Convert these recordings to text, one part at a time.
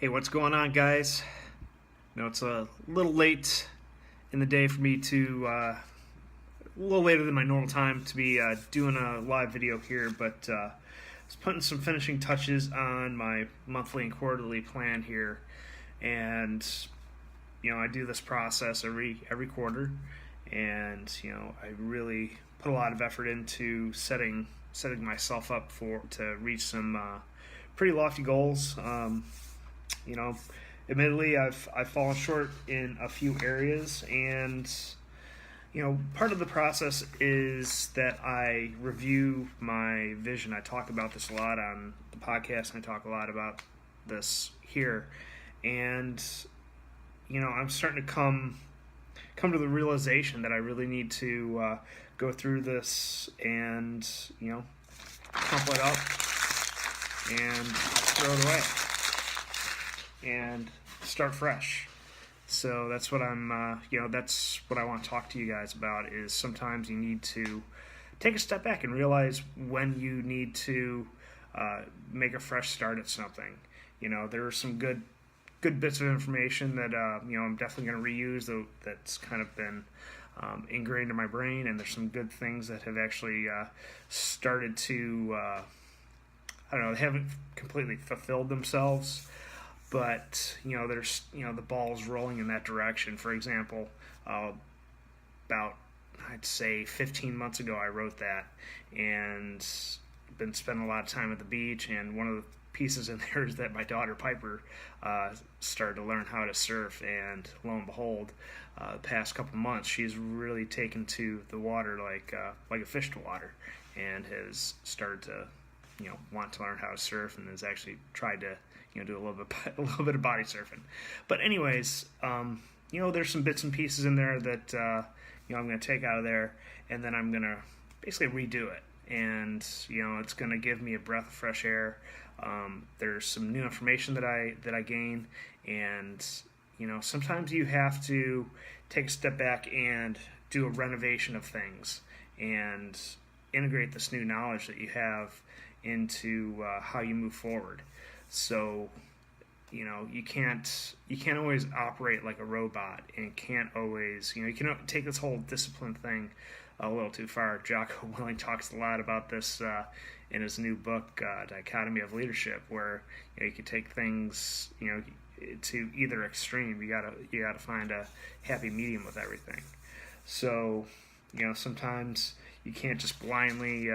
Hey, what's going on, guys? It's a little late in the day for me a little later than my normal time to be doing a live video here, but I was putting some finishing touches on my monthly and quarterly plan here, and I do this process every quarter, and I really put a lot of effort into setting myself up to reach some pretty lofty goals. You know, Admittedly, I've fallen short in a few areas, and part of the process is that I review my vision. I talk about this a lot on the podcast, and I talk a lot about this here, and I'm starting to come to the realization that I really need to go through this and crumple it up and throw it away and start fresh. So that's what that's what I want to talk to you guys about. Is sometimes you need to take a step back and realize when you need to make a fresh start at something. There are some good bits of information that I'm definitely going to reuse. That's kind of been ingrained in my brain, and there's some good things that have actually started to they haven't completely fulfilled themselves. But there's the ball's rolling in that direction. For example, about I'd say 15 months ago, I wrote that, and been spending a lot of time at the beach. And one of the pieces in there is that my daughter Piper started to learn how to surf, and lo and behold, the past couple months she's really taken to the water like a fish to water, and has started to want to learn how to surf, and has actually tried to do a little bit of body surfing. But anyways, there's some bits and pieces in there that I'm going to take out of there, and then I'm going to basically redo it. And it's going to give me a breath of fresh air. There's some new information that I gain, and sometimes you have to take a step back and do a renovation of things and integrate this new knowledge that you have into how you move forward. So, you can't always operate like a robot, and can't always, you can take this whole discipline thing a little too far. Jocko Willink talks a lot about this in his new book, Dichotomy of Leadership, where you can take things, to either extreme. You gotta find a happy medium with everything. So, sometimes you can't just blindly.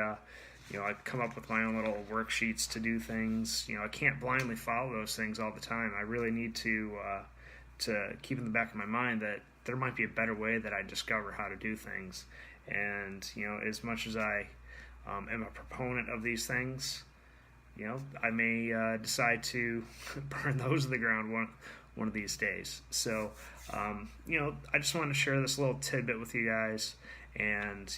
I come up with my own little worksheets to do things. I can't blindly follow those things all the time. I really need to keep in the back of my mind that there might be a better way that I discover how to do things. And as much as I am a proponent of these things, I may decide to burn those to the ground one of these days. So I just wanted to share this little tidbit with you guys. And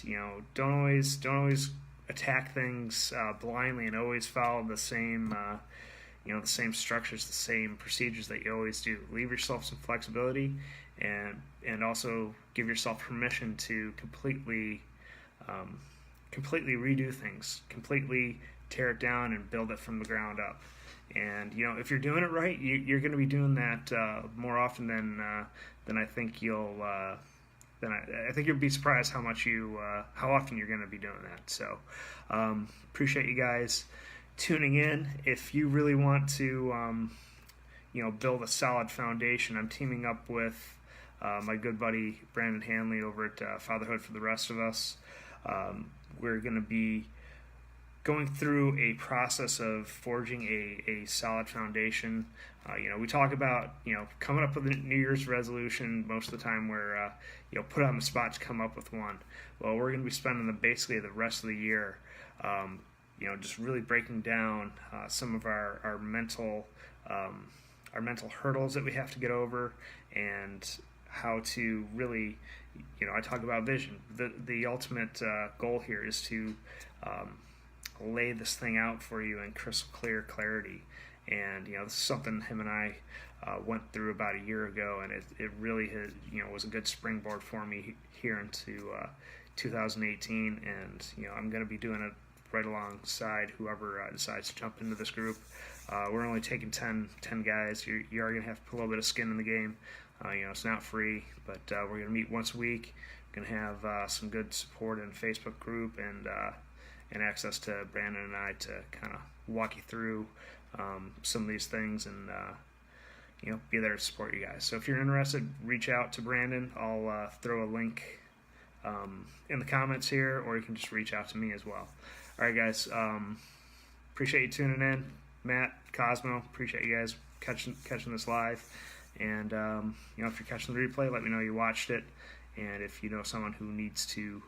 don't always attack things blindly, and always follow the same the same structures, the same procedures that you always do. Leave yourself some flexibility, and also give yourself permission to completely redo things, completely tear it down and build it from the ground up. And if you're doing it right, you're going to be doing that more often than I think you'll. Then I think you'll be surprised how often you're going to be doing that. So appreciate you guys tuning in. If you really want to build a solid foundation, I'm teaming up with my good buddy Brandon Hanley over at Fatherhood for the Rest of Us. We're going to be going through a process of forging a solid foundation. We talk about coming up with a New Year's resolution. Most of the time we're put on the spot to come up with one. Well, we're going to be spending basically the rest of the year just really breaking down some of our mental hurdles that we have to get over, and how to really I talk about vision. The ultimate goal here is to lay this thing out for you in crystal clear clarity. And this is something him and I went through about a year ago, and it really has, was a good springboard for me here into 2018. And I'm going to be doing it right alongside whoever decides to jump into this group. We're only taking 10 guys. You are going to have to put a little bit of skin in the game. It's not free, but we're going to meet once a week. We're going to have some good support in the Facebook group and access to Brandon and I to kind of walk you through some of these things and be there to support you guys. So if you're interested, reach out to Brandon. I'll throw a link in the comments here, or you can just reach out to me as well. All right, guys. Appreciate you tuning in. Matt, Cosmo, appreciate you guys catching this live. And if you're catching the replay, let me know you watched it. And if you know someone who needs to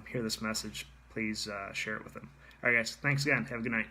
hear this message, please share it with them. All right, guys. Thanks again. Have a good night.